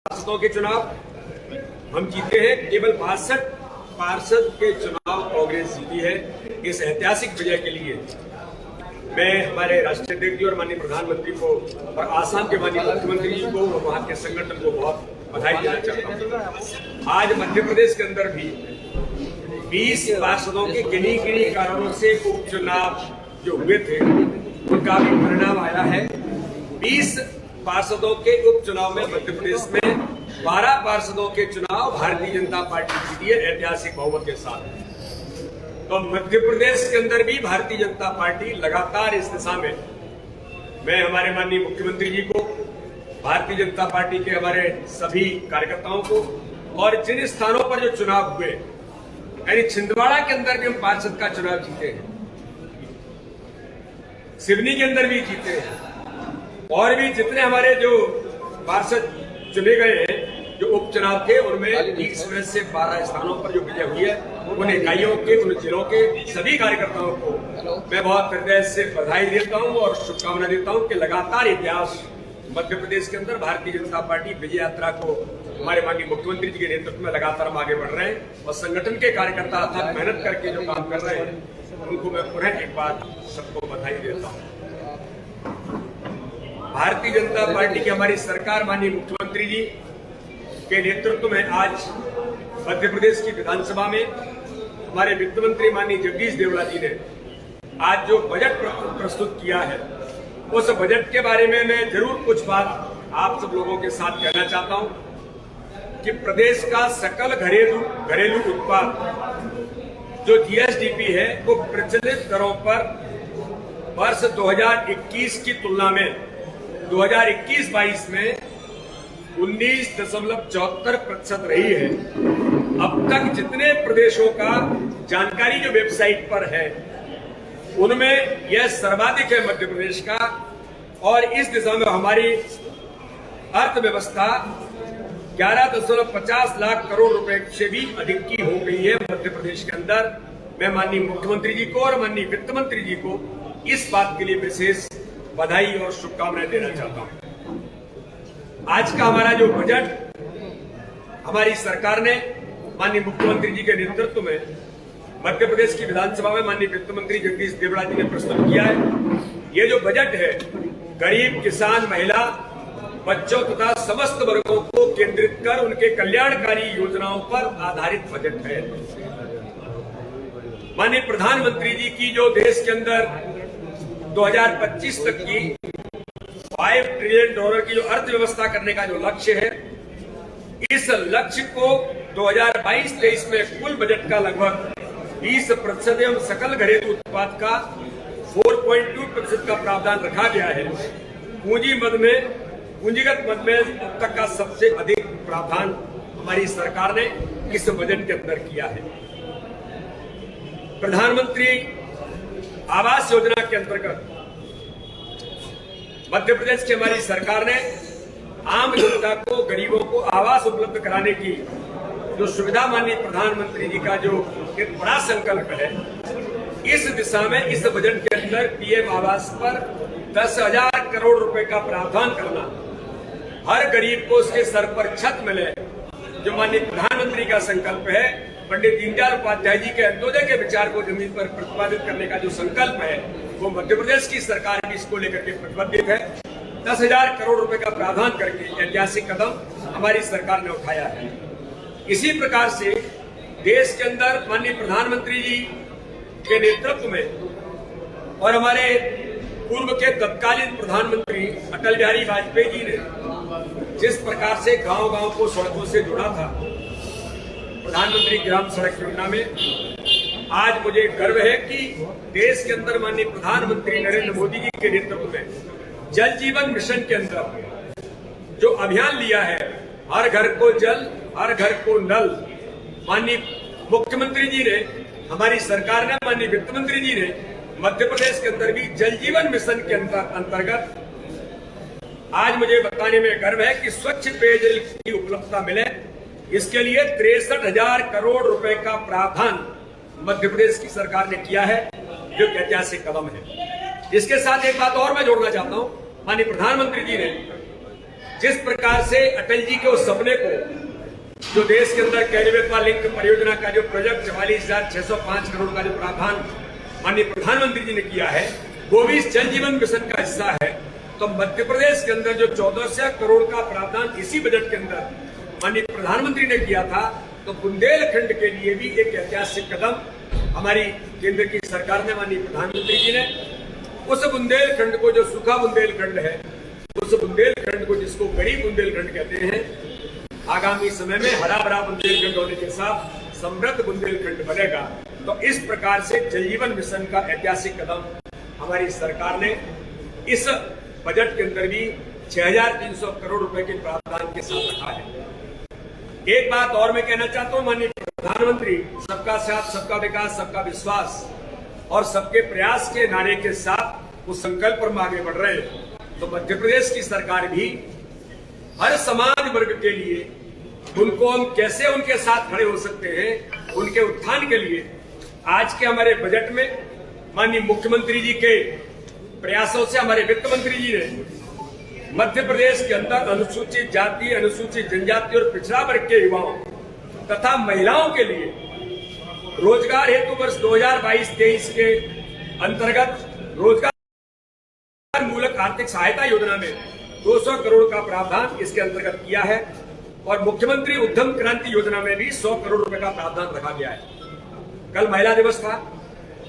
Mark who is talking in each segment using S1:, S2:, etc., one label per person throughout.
S1: पार्षदों के चुनाव हम जीते हैं। केवल 62 पार्षद के चुनाव कांग्रेस जीती है। इस ऐतिहासिक विजय के लिए मैं हमारे राष्ट्रीय अध्यक्ष और माननीय प्रधानमंत्री को और आसाम के माननीय मुख्यमंत्री जी को और वहां के संगठन को बहुत बधाई देना चाहता हूँ। आज मध्य प्रदेश के अंदर भी 20 पार्षदों के किन्हीं कारणों से उपचुनाव जो हुए थे उनका भी परिणाम आया है। 20 पार्षदों के उपचुनाव में मध्य प्रदेश में 12 पार्षदों के चुनाव भारतीय जनता पार्टी जीती है ऐतिहासिक बहुमत के साथ। तो मध्य प्रदेश के अंदर भी भारतीय जनता पार्टी लगातार इस दिशा में, मैं हमारे माननीय मुख्यमंत्री जी को, भारतीय जनता पार्टी के हमारे सभी कार्यकर्ताओं को, और जिन स्थानों पर जो चुनाव हुए, यानी छिंदवाड़ा के अंदर भी हम पार्षद का चुनाव जीते हैं, सिवनी के अंदर भी जीते हैं, और भी जितने हमारे जो पार्षद चुने गए हैं जो उपचुनाव थे उनमें 20 में से 12 स्थानों पर जो विजय हुई है उन इकाइयों के, उन जिलों के सभी कार्यकर्ताओं को मैं बहुत हृदय से बधाई देता हूं और शुभकामना देता हूं कि लगातार इतिहास मध्य प्रदेश के अंदर भारतीय जनता पार्टी विजय यात्रा को हमारे माननीय मुख्यमंत्री जी के नेतृत्व में लगातार हम आगे बढ़ रहे हैं और संगठन के कार्यकर्ता अर्थात मेहनत करके जो काम कर रहे हैं उनको मैं पुनः एक बार सबको बधाई देता हूँ। भारतीय जनता पार्टी की हमारी सरकार माननीय मुख्यमंत्री जी के नेतृत्व में आज मध्य प्रदेश की विधानसभा में हमारे वित्त मंत्री माननीय जगदीश देवड़ा जी ने आज जो बजट प्रस्तुत किया है उस बजट के बारे में मैं जरूर कुछ बात आप सब लोगों के साथ कहना चाहता हूं कि प्रदेश का सकल घरेलू उत्पाद जो जीएसडीपी है वो प्रचलित दरों पर वर्ष 2021 की तुलना में 2021-22 में 19.74% रही है। अब तक जितने प्रदेशों का जानकारी जो वेबसाइट पर है उनमें यह सर्वाधिक है मध्य प्रदेश का, और इस दिशा में हमारी अर्थव्यवस्था 11.50 लाख करोड़ रुपए से भी अधिक की हो गई है मध्य प्रदेश के अंदर। मैं माननीय मुख्यमंत्री जी को और माननीय वित्त मंत्री जी को इस बात के लिए विशेष बधाई और शुभकामनाएं देना चाहता हूं। आज का हमारा जो बजट हमारी सरकार ने माननीय मुख्यमंत्री जी के नेतृत्व में मध्य प्रदेश की विधानसभा में माननीय वित्त मंत्री जगदीश देवड़ा जी ने प्रस्तुत किया है। ये जो बजट है गरीब, किसान, महिला, बच्चों तथा समस्त वर्गों को केंद्रित कर उनके कल्याणकारी योजनाओं पर आधारित बजट है। माननीय प्रधानमंत्री जी की जो देश के अंदर 2025 तक की $5 ट्रिलियन की जो अर्थव्यवस्था करने का जो लक्ष्य है, इस लक्ष्य को 2022-23 में कुल बजट का लगभग 20% एवं सकल घरेलू उत्पाद का 4.2% का प्रावधान रखा गया है। पूंजीगत मद में अब तक का सबसे अधिक प्रावधान हमारी सरकार ने इस बजट के अंदर किया है। प्रधानमंत्री आवास योजना के अंतर्गत मध्य प्रदेश की हमारी सरकार ने आम जनता को, गरीबों को आवास उपलब्ध कराने की जो सुविधा माननीय प्रधानमंत्री जी का जो एक बड़ा संकल्प है, इस दिशा में इस बजट के अंदर पीएम आवास पर 10,000 करोड़ रुपए का प्रावधान करना, हर गरीब को उसके सर पर छत मिले, जो माननीय प्रधानमंत्री का संकल्प है, पंडित दीनदयाल उपाध्याय जी के अंत्योदय के विचार को जमीन पर प्रतिपादित करने का जो संकल्प है वो मध्य प्रदेश की सरकार भी इसको लेकर के प्रतिबद्ध है। 10,000 करोड़ रुपए का प्रावधान करके ऐतिहासिक कदम हमारी सरकार ने उठाया है। इसी प्रकार से देश के अंदर माननीय प्रधानमंत्री जी के नेतृत्व में और हमारे पूर्व के तत्कालीन प्रधानमंत्री अटल बिहारी वाजपेयी जी ने जिस प्रकार से गांव-गांव को सड़कों से जोड़ा था प्रधानमंत्री ग्राम सड़क योजना में, आज मुझे गर्व है कि देश के अंदर माननीय प्रधानमंत्री नरेंद्र मोदी जी के नेतृत्व में जल जीवन मिशन के अंदर जो अभियान लिया है, हर घर को जल, हर घर को नल, माननीय मुख्यमंत्री जी ने, हमारी सरकार ने, माननीय वित्त मंत्री जी ने मध्य प्रदेश के अंदर भी जल जीवन मिशन के अंतर्गत आज मुझे बताने में गर्व है कि स्वच्छ पेयजल की उपलब्धता मिले, इसके लिए 63,000 करोड़ रुपए का प्रावधान मध्य प्रदेश की सरकार ने किया है, जो ऐतिहासिक कदम है। इसके साथ एक बात और मैं जोड़ना चाहता हूं, माननीय प्रधानमंत्री जी ने जिस प्रकार से अटल जी के उस सपने को, जो देश के अंदर कैरिबेका लिंक परियोजना का जो प्रोजेक्ट 44,605 करोड़ का जो प्रावधान माननीय प्रधानमंत्री जी ने किया है, वो भी इस जल जीवन मिशन का हिस्सा है। तो मध्य प्रदेश के अंदर जो 1400 करोड़ का प्रावधान इसी बजट के अंदर माननीय प्रधानमंत्री ने किया था, तो बुंदेलखंड के लिए भी एक ऐतिहासिक कदम हमारी केंद्र की सरकार ने, माननीय प्रधानमंत्री जी ने उस बुंदेलखंड को, जो सूखा बुंदेलखंड है, उस बुंदेलखंड को, जिसको गरीब बुंदेलखंड कहते हैं, आगामी समय में हरा भरा बुंदेलखंड होने के साथ समृद्ध बुंदेलखंड बनेगा। तो इस प्रकार से जल जीवन मिशन का ऐतिहासिक कदम हमारी सरकार ने इस बजट के अंदर भी 6,300 करोड़ रुपए के प्रावधान के साथ रखा है। एक बात और मैं कहना चाहता हूं, माननीय प्रधानमंत्री सबका साथ, सबका विकास, सबका विश्वास और सबके प्रयास के नारे के साथ उस संकल्प पर आगे बढ़ रहे हैं। तो मध्य प्रदेश की सरकार भी हर समाज वर्ग के लिए, उनको हम कैसे उनके साथ खड़े हो सकते हैं, उनके उत्थान के लिए आज के हमारे बजट में माननीय मुख्यमंत्री जी के प्रयासों से हमारे वित्त मंत्री जी ने मध्य प्रदेश के अंदर अनुसूचित जाति, अनुसूचित जनजाति और पिछड़ा वर्ग के युवाओं तथा महिलाओं के लिए रोजगार हेतु वर्ष 2022-23 के अंतर्गत रोजगार मूलक आर्थिक सहायता योजना में 200 करोड़ का प्रावधान इसके अंतर्गत किया है। और मुख्यमंत्री उद्यम क्रांति योजना में भी 100 करोड़ रुपए का प्रावधान रखा गया है। कल महिला दिवस था।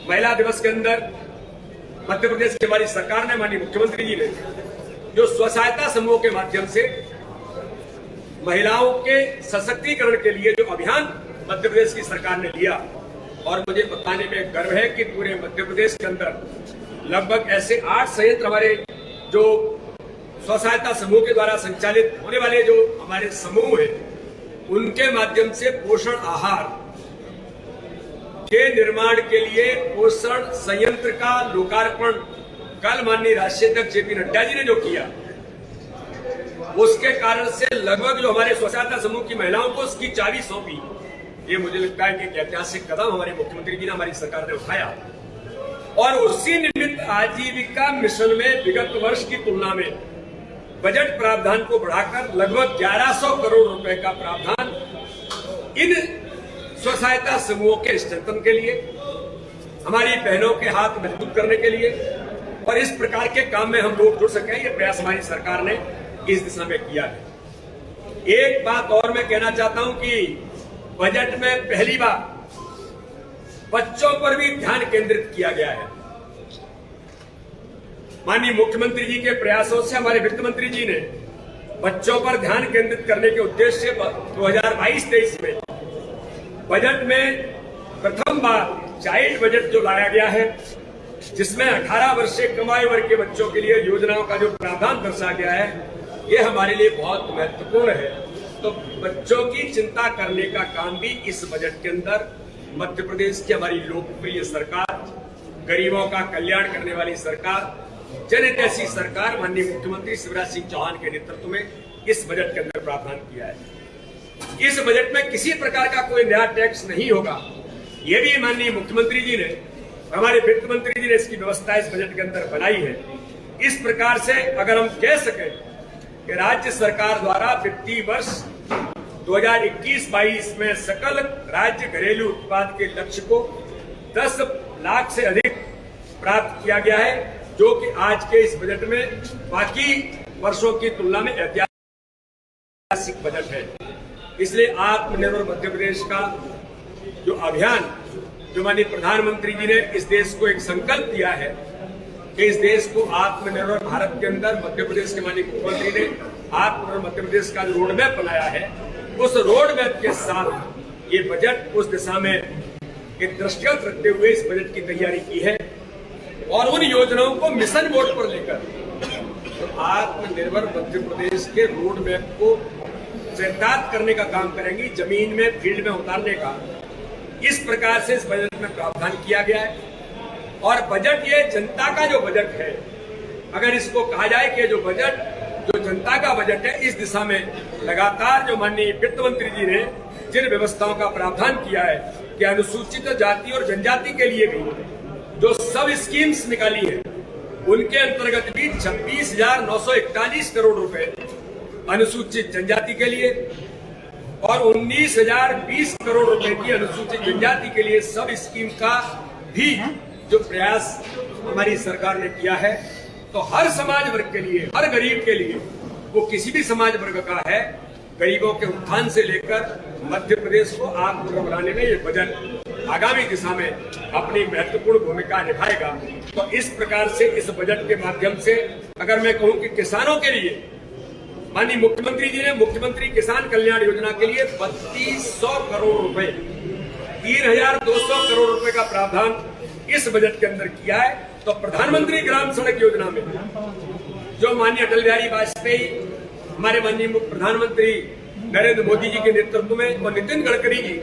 S1: महिला दिवस के अंदर मध्य प्रदेश की हमारी सरकार ने, माननीय मुख्यमंत्री जी ने, जो स्व सहायता समूह के माध्यम से महिलाओं के सशक्तिकरण के लिए जो अभियान मध्य प्रदेश की सरकार ने लिया, और मुझे बताने में गर्व है कि पूरे मध्य प्रदेश के अंदर लगभग ऐसे 8 संयंत्र हमारे जो स्व सहायता समूह के द्वारा संचालित होने वाले जो हमारे समूह हैं, उनके माध्यम से पोषण आहार के निर्माण के लिए पोषण संयंत्र का लोकार्पण कल माननीय राष्ट्रीय अध्यक्ष जेपी नड्डा जी ने जो किया, उसके कारण से लगभग जो हमारे स्व सहायता समूह की महिलाओं को उसकी चाबी सौंपी। ये मुझे लगता है कि एक ऐतिहासिक कदम हमारे मुख्यमंत्री जी ने, हमारी सरकार ने उठाया। और उसी निमित्त आजीविका मिशन में विगत वर्ष की तुलना में बजट प्रावधान को बढ़ाकर लगभग 1100 करोड़ रुपए का प्रावधान इन स्व सहायता समूहों के स्ट्रेंथन के लिए, हमारी बहनों के हाथ मजबूत करने के लिए और इस प्रकार के काम में हम लोग जुड़ सकें, ये प्रयास हमारी सरकार ने इस दिशा में किया है। एक बात और मैं कहना चाहता हूं कि बजट में पहली बार बच्चों पर भी ध्यान केंद्रित किया गया है। माननीय मुख्यमंत्री जी के प्रयासों से हमारे वित्त मंत्री जी ने बच्चों पर ध्यान केंद्रित करने के उद्देश्य से 2022-23 में बजट में प्रथम बार चाइल्ड बजट जो लाया गया है, जिसमें 18 वर्ष से कम आयु वर्ग के बच्चों के लिए योजनाओं का जो प्रावधान दर्शाया गया है, ये हमारे लिए बहुत महत्वपूर्ण है। तो बच्चों की चिंता करने का काम भी इस बजट के अंदर मध्य प्रदेश की हमारी लोकप्रिय सरकार, गरीबों का कल्याण करने वाली सरकार, जनहितैषी सरकार माननीय मुख्यमंत्री शिवराज सिंह चौहान के नेतृत्व में इस बजट के अंदर प्रावधान किया है। इस बजट में किसी प्रकार का कोई नया टैक्स नहीं होगा, ये भी माननीय मुख्यमंत्री जी ने, हमारे वित्त मंत्री जी ने इसकी व्यवस्था इस बजट के अंदर बनाई है। इस प्रकार से अगर हम कह सकें कि राज्य सरकार द्वारा वित्तीय वर्ष 2021-22 में सकल राज्य घरेलू उत्पाद के लक्ष्य को 10 लाख से अधिक प्राप्त किया गया है, जो कि आज के इस बजट में बाकी वर्षों की तुलना में ऐतिहासिक बजट है। इसलिए आत्मनिर्भर मध्य प्रदेश का जो अभियान, जो माननीय प्रधानमंत्री जी ने इस देश को एक संकल्प दिया है कि इस देश को आत्मनिर्भर भारत के अंदर मध्य प्रदेश के माननीय मुख्यमंत्री ने आत्मनिर्भर मध्य प्रदेश का जो रोड मैप बनाया है, उस रोड मैप के साथ ये बजट उस दिशा में एक दृष्टिगत रखते हुए इस बजट की तैयारी की है और उन योजनाओं को मिशन मोड पर लेकर तो आत्मनिर्भर मध्य प्रदेश के रोड मैप को चरितार्थ करने का काम करेंगी, जमीन में, फील्ड में उतारने का। इस प्रकार से इस बजट में प्रावधान किया गया है। और बजट, ये जनता का जो बजट है, अगर इसको कहा जाए कि जो बजट जो जनता का बजट है, इस दिशा में लगातार जो माननीय वित्त मंत्री जी ने जिन व्यवस्थाओं का प्रावधान किया है कि अनुसूचित जाति और जनजाति के लिए भी जो सब स्कीम्स निकाली है, उनके अंतर्गत भी 26,941 करोड़ रुपए अनुसूचित जनजाति के लिए और 19,020 करोड़ रुपए की अनुसूचित जनजाति के लिए सब स्कीम का भी जो प्रयास हमारी सरकार ने किया है, तो हर समाज वर्ग के लिए, हर गरीब के लिए, वो किसी भी समाज वर्ग का है, गरीबों के उत्थान से लेकर मध्य प्रदेश को आत्मनिर्भर बनाने में ये बजट आगामी दिशा में अपनी महत्वपूर्ण भूमिका निभाएगा। तो इस प्रकार से इस बजट के माध्यम से अगर मैं कहूं कि किसानों के लिए माननीय मुख्यमंत्री जी ने मुख्यमंत्री किसान कल्याण योजना के लिए 3200 करोड़ रुपए, 3,200 करोड़ रुपए का प्रावधान इस बजट के अंदर किया है। तो प्रधानमंत्री ग्राम सड़क योजना में जो माननीय अटल बिहारी वाजपेयी, हमारे माननीय प्रधानमंत्री नरेंद्र मोदी जी के नेतृत्व में और नितिन गडकरी जी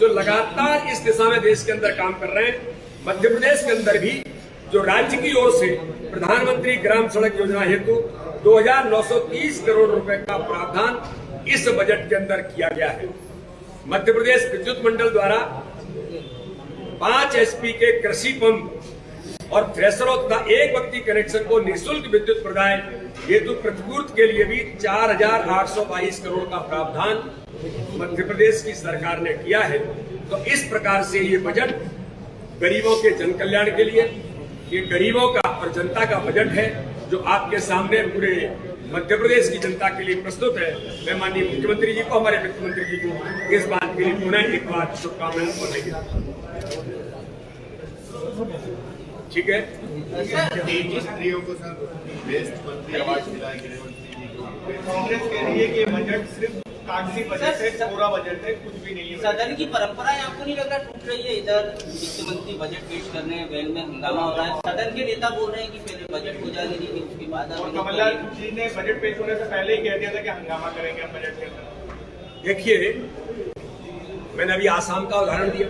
S1: जो लगातार इस दिशा में देश के अंदर काम कर रहे हैं, मध्य प्रदेश के अंदर भी जो राज्य की ओर से प्रधानमंत्री ग्राम सड़क योजना हेतु 2,930 करोड़ रुपए का प्रावधान इस बजट के अंदर किया गया है। मध्य प्रदेश विद्युत मंडल द्वारा 5 HP के कृषि पंप और थ्रेशरों तथा एक व्यक्ति कनेक्शन को निःशुल्क विद्युत प्रदाय हेतु प्रतिपूर्ति के लिए भी 4,822 करोड़ का प्रावधान मध्य प्रदेश की सरकार ने किया है। तो इस प्रकार से ये बजट गरीबों के जन कल्याण के लिए, ये गरीबों का और जनता का बजट है जो आपके सामने पूरे मध्य प्रदेश की जनता के लिए प्रस्तुत है। मैं माननीय मुख्यमंत्री जी को, हमारे वित्त मंत्री जी को इस बात के लिए पुनः एक बार शुभकामनाएं बोलेंगे। ठीक है,
S2: स्त्रियों को सर बेस्ट मंत्री अवार्ड दिलाएंगे कांग्रेस कह रही है कि बजट सिर्फ कागजी बजट है, पूरा बजट है, कुछ भी नहीं है।
S3: सदन की परंपराएं आपको नहीं लग रहा टूट रही है? इधर वित्त मंत्री बजट पेश करने वेल में हंगामा हो रहा है, सदन के नेता बोल रहे हैं कि पहले बजट हो जाने दीजिए, उसके बाद।
S2: और कमलनाथ जी ने बजट पेश होने से पहले ही कह दिया था कि हंगामा करेंगे हम बजट के अंदर।
S1: देखिए, मैंने अभी आसाम का उदाहरण दिया,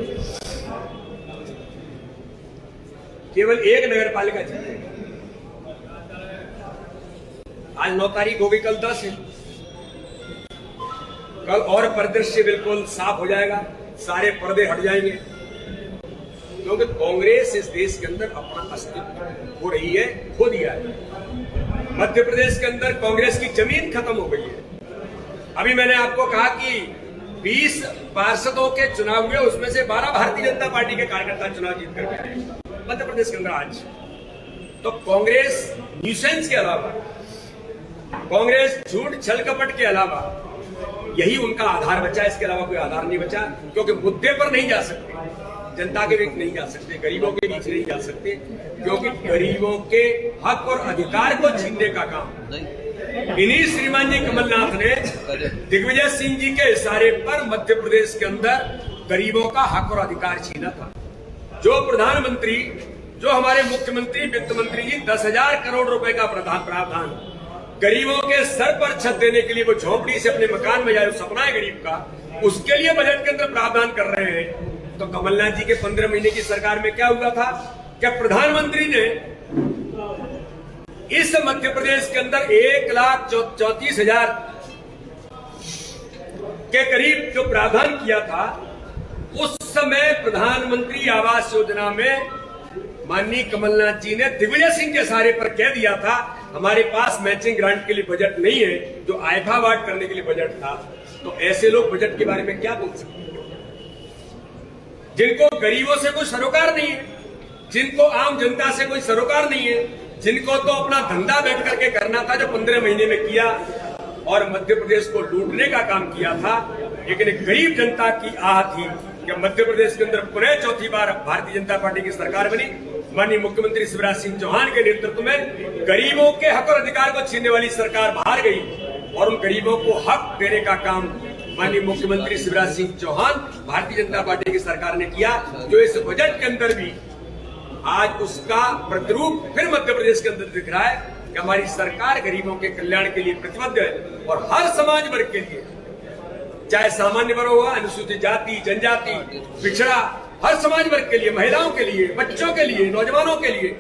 S1: केवल एक नगर पालिका थी, आज 9 तारीख हो गई, कल 10 है। कल और परिदृश्य बिल्कुल साफ हो जाएगा, सारे पर्दे हट जाएंगे, क्योंकि कांग्रेस इस देश के अंदर अपना अस्तित्व हो रही है, खो दिया है। मध्य प्रदेश के अंदर कांग्रेस की जमीन खत्म हो गई है। अभी मैंने आपको कहा कि 20 पार्षदों के चुनाव हुए, उसमें से 12 भारतीय जनता पार्टी के कार्यकर्ता चुनाव जीत कर गए मध्य प्रदेश के अंदर आज। तो कांग्रेस न्यूसेंस के अलावा, कांग्रेस झूठ छल कपट के अलावा यही उनका आधार बचा, इसके अलावा कोई आधार नहीं बचा। क्योंकि मुद्दे पर नहीं जा सकते, जनता के बीच नहीं जा सकते, गरीबों के बीच नहीं जा सकते, क्योंकि गरीबों के हक और अधिकार को छीनने का काम इन्हीं श्रीमान जी कमलनाथ ने दिग्विजय सिंह जी के इशारे पर मध्य प्रदेश के अंदर गरीबों का हक और अधिकार छीना था। जो प्रधानमंत्री, जो हमारे मुख्यमंत्री वित्त मंत्री जी 10,000 करोड़ रुपए का प्रावधान गरीबों के सर पर छत देने के लिए, वो झोपड़ी से अपने मकान में जाए, सपना है गरीब का, उसके लिए बजट के अंदर प्रावधान कर रहे हैं। तो कमलनाथ जी के 15 महीने की सरकार में क्या हुआ था? क्या प्रधानमंत्री ने इस मध्य प्रदेश के अंदर 1,34,000 के करीब जो प्रावधान किया था, उस समय प्रधानमंत्री आवास योजना में माननीय कमलनाथ जी ने दिग्विजय सिंह के सहारे पर कह दिया था हमारे पास मैचिंग ग्रांट के लिए बजट नहीं है, जो आईफा अवार्ड करने के लिए बजट था। तो ऐसे लोग बजट के बारे में क्या बोल सकते हैं, जिनको गरीबों से कोई सरोकार नहीं है, जिनको आम जनता से कोई सरोकार नहीं है, जिनको तो अपना धंधा बैठ करके करना था, जो 15 महीने में किया और मध्य प्रदेश को लूटने का काम किया था। लेकिन गरीब जनता की आह थी कि मध्य प्रदेश के अंदर पुनः चौथी बार भारतीय जनता पार्टी की सरकार बनी, माननीय मुख्यमंत्री शिवराज सिंह चौहान के नेतृत्व में गरीबों के हक और अधिकार को छीनने वाली सरकार बाहर गई और उन गरीबों को हक देने का काम माननीय मुख्यमंत्री शिवराज सिंह चौहान भारतीय जनता पार्टी की सरकार ने किया, जो इस बजट के अंदर भी आज उसका प्रतिरूप फिर मध्य प्रदेश के अंदर दिख रहा है कि हमारी सरकार गरीबों के कल्याण के लिए प्रतिबद्ध है और हर समाज वर्ग के लिए, चाहे सामान्य वर्ग हो, अनुसूचित जाति, जनजाति, पिछड़ा, हर समाज वर्ग के लिए, महिलाओं के लिए, बच्चों के लिए, नौजवानों के लिए,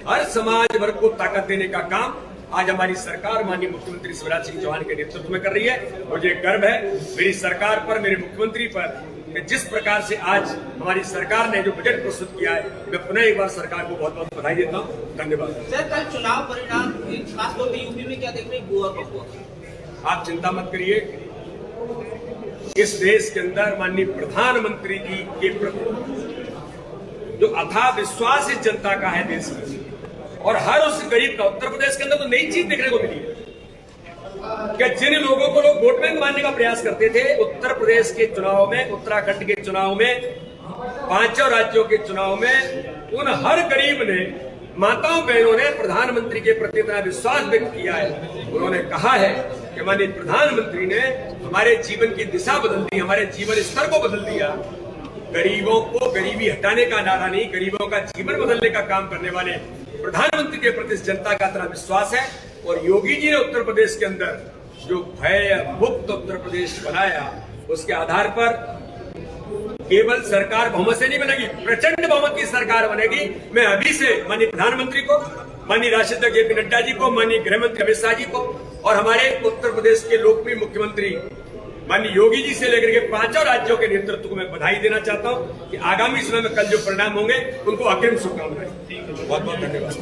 S1: हर समाज वर्ग को ताकत देने का काम आज हमारी सरकार माननीय मुख्यमंत्री शिवराज सिंह चौहान के नेतृत्व में कर रही है। मुझे गर्व है मेरी सरकार पर, मेरे मुख्यमंत्री पर, कि जिस प्रकार से आज हमारी सरकार ने जो बजट प्रस्तुत किया है। मैं पुनः एक बार सरकार को बहुत बहुत बधाई देता हूँ। धन्यवाद।
S3: सर, कल चुनाव परिणाम खासतौर पर यूपी में क्या देख रहे हैं? बुआ बबुआ
S1: आप चिंता मत करिए, इस देश के अंदर माननीय प्रधानमंत्री जी के प्रति जो अथाह विश्वास इस जनता का है देश में, और हर उस गरीब का, उत्तर प्रदेश के अंदर तो नई चीज देखने को मिली है कि जिन लोगों को लोग वोट बैंक मानने का प्रयास करते थे, उत्तर प्रदेश के चुनाव में, उत्तराखंड के चुनाव में, पांचों राज्यों के चुनाव में उन हर गरीब ने, माताओं बहनों ने प्रधानमंत्री के प्रति इतना विश्वास व्यक्त किया है। उन्होंने कहा है कि माननीय प्रधानमंत्री ने हमारे जीवन की दिशा बदल दी, हमारे जीवन स्तर को बदल दिया। गरीबों को गरीबी हटाने का नारा नहीं, गरीबों का जीवन बदलने का काम करने वाले प्रधानमंत्री के प्रति जनता का इतना विश्वास है। और योगी जी ने उत्तर प्रदेश के अंदर जो भय मुक्त उत्तर प्रदेश बनाया, उसके आधार पर केवल सरकार बहुमत से नहीं बनेगी, प्रचंड बहुमत की सरकार बनेगी। मैं अभी से माननीय प्रधानमंत्री को, माननीय राष्ट्रीय जेपी नड्डा जी को, माननीय गृह मंत्री अमित शाह जी को और हमारे उत्तर प्रदेश के लोकप्रिय मुख्यमंत्री माननीय योगी जी से लेकर के पांचों राज्यों के नेतृत्व को मैं बधाई देना चाहता हूं कि आगामी समय में कल जो परिणाम होंगे उनको अग्रिम शुभकामनाएं। बहुत बहुत धन्यवाद।